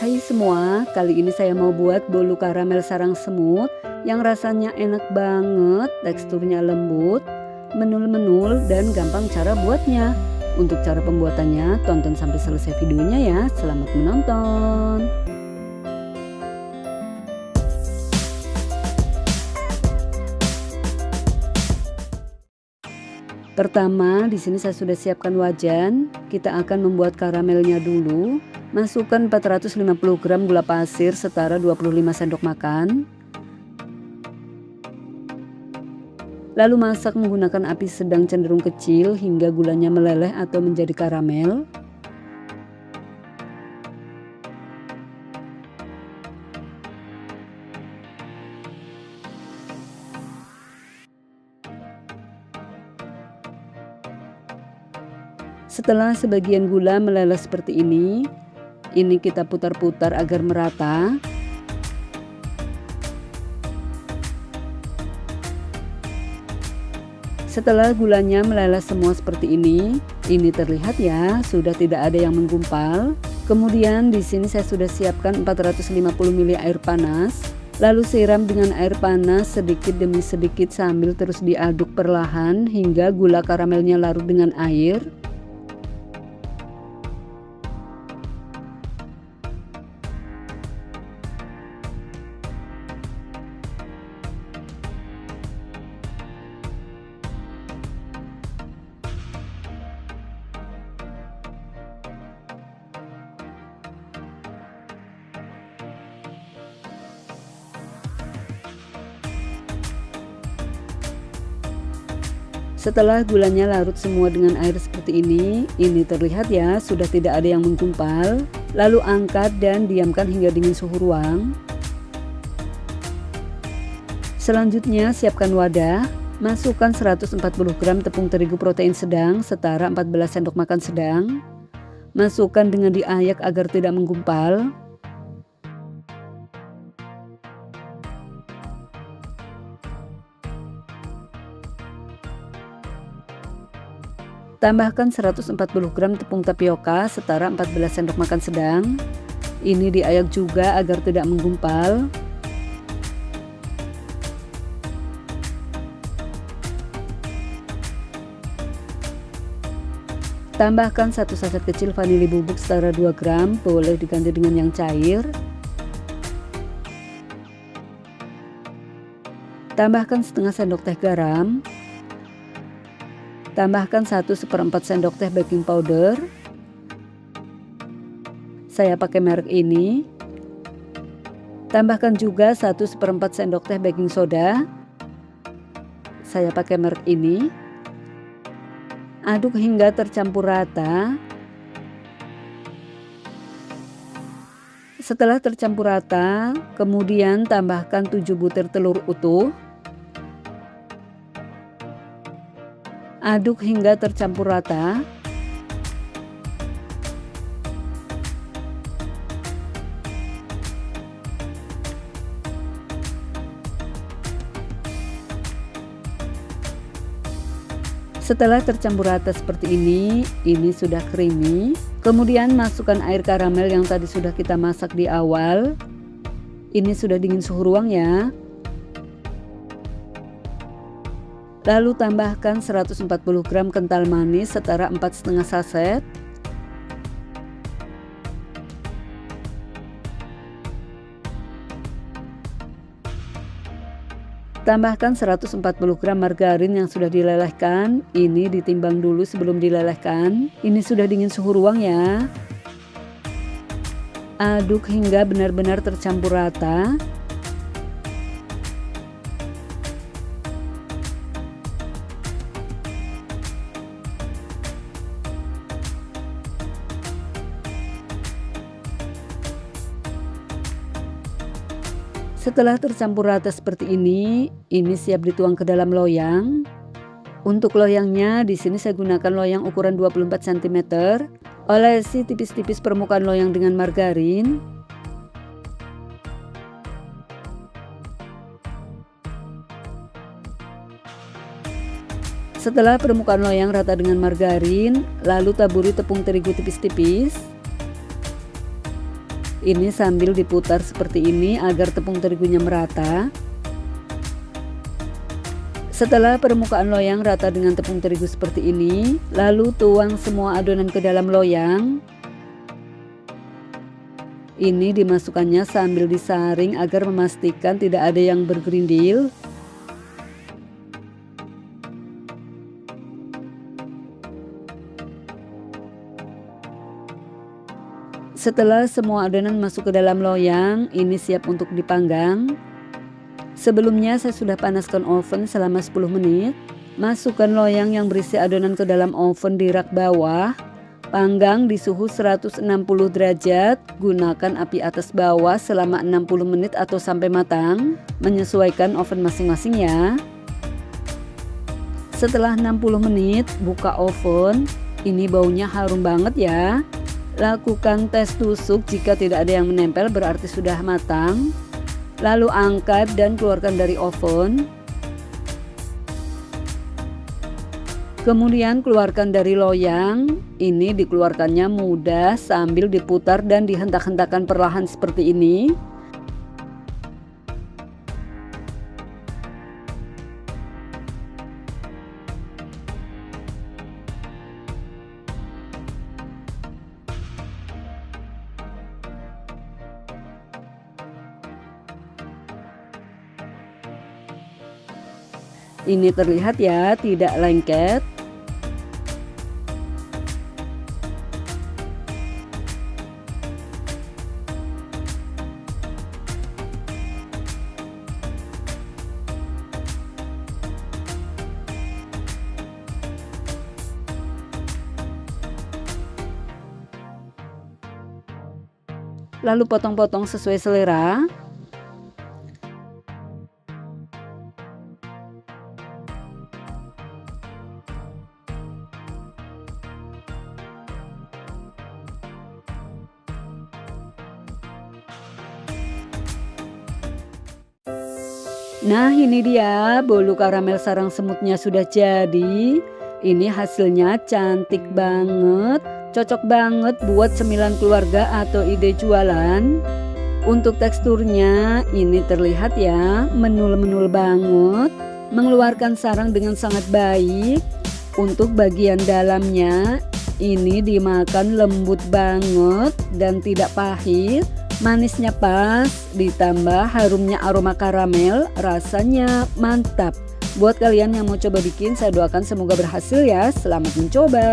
Hai semua, kali ini saya mau buat bolu karamel sarang semut yang rasanya enak banget, teksturnya lembut, menul-menul dan gampang cara buatnya. Untuk cara pembuatannya, tonton sampai selesai videonya ya. Selamat menonton. Pertama, di sini saya sudah siapkan wajan. Kita akan membuat karamelnya dulu. Masukkan 450 gram gula pasir setara 25 sendok makan. Lalu masak menggunakan api sedang cenderung kecil hingga gulanya meleleh atau menjadi karamel. Setelah sebagian gula meleleh seperti ini kita putar-putar agar merata. Setelah gulanya meleleh semua seperti ini terlihat ya, sudah tidak ada yang menggumpal. Kemudian di sini saya sudah siapkan 450 ml air panas. Lalu siram dengan air panas sedikit demi sedikit sambil terus diaduk perlahan hingga gula karamelnya larut dengan air. Setelah gulanya larut semua dengan air seperti ini terlihat ya, sudah tidak ada yang menggumpal. Lalu angkat dan diamkan hingga dingin suhu ruang. Selanjutnya siapkan wadah, masukkan 140 gram tepung terigu protein sedang setara 14 sendok makan sedang. Masukkan dengan diayak agar tidak menggumpal. Tambahkan 140 gram tepung tapioka setara 14 sendok makan sedang. Ini diayak juga agar tidak menggumpal. Tambahkan 1 saset kecil vanili bubuk setara 2 gram, boleh diganti dengan yang cair. Tambahkan setengah sendok teh garam. Tambahkan 1/4 sendok teh baking powder. Saya pakai merek ini. Tambahkan juga 1/4 sendok teh baking soda. Saya pakai merek ini. Aduk hingga tercampur rata. Setelah tercampur rata, kemudian tambahkan 7 butir telur utuh. Aduk hingga tercampur rata. Setelah tercampur rata seperti ini sudah creamy. Kemudian masukkan air karamel yang tadi sudah kita masak di awal. Ini sudah dingin suhu ruang ya. Lalu tambahkan 140 gram kental manis setara 4,5 saset. Tambahkan 140 gram margarin yang sudah dilelehkan. Ini ditimbang dulu sebelum dilelehkan. Ini sudah dingin suhu ruang ya. Aduk hingga benar-benar tercampur rata. Setelah tercampur rata seperti ini siap dituang ke dalam loyang. Untuk loyangnya di sini saya gunakan loyang ukuran 24 cm. Olesi tipis-tipis permukaan loyang dengan margarin. Setelah permukaan loyang rata dengan margarin, lalu taburi tepung terigu tipis-tipis. Ini sambil diputar seperti ini agar tepung terigunya merata. Setelah permukaan loyang rata dengan tepung terigu seperti ini, lalu tuang semua adonan ke dalam loyang. Ini dimasukkannya sambil disaring agar memastikan tidak ada yang bergerindil. Setelah semua adonan masuk ke dalam loyang, ini siap untuk dipanggang. Sebelumnya saya sudah panaskan oven selama 10 menit. Masukkan loyang yang berisi adonan ke dalam oven di rak bawah. Panggang di suhu 160 derajat, gunakan api atas bawah selama 60 menit atau sampai matang, menyesuaikan oven masing-masing ya. Setelah 60 menit, buka oven. Ini baunya harum banget ya. Lakukan tes tusuk, jika tidak ada yang menempel berarti sudah matang. Lalu angkat dan keluarkan dari oven. Kemudian keluarkan dari loyang. Ini dikeluarkannya mudah sambil diputar dan dihentak-hentakan perlahan seperti ini. Ini terlihat ya, tidak lengket. Lalu potong-potong sesuai selera. Nah, ini dia bolu karamel sarang semutnya sudah jadi. Ini hasilnya cantik banget, cocok banget buat cemilan keluarga atau ide jualan. Untuk teksturnya ini terlihat ya, menul-menul banget, mengeluarkan sarang dengan sangat baik. Untuk bagian dalamnya ini dimakan lembut banget dan tidak pahit. Manisnya pas, ditambah harumnya aroma karamel, rasanya mantap. Buat kalian yang mau coba bikin, saya doakan semoga berhasil ya. Selamat mencoba.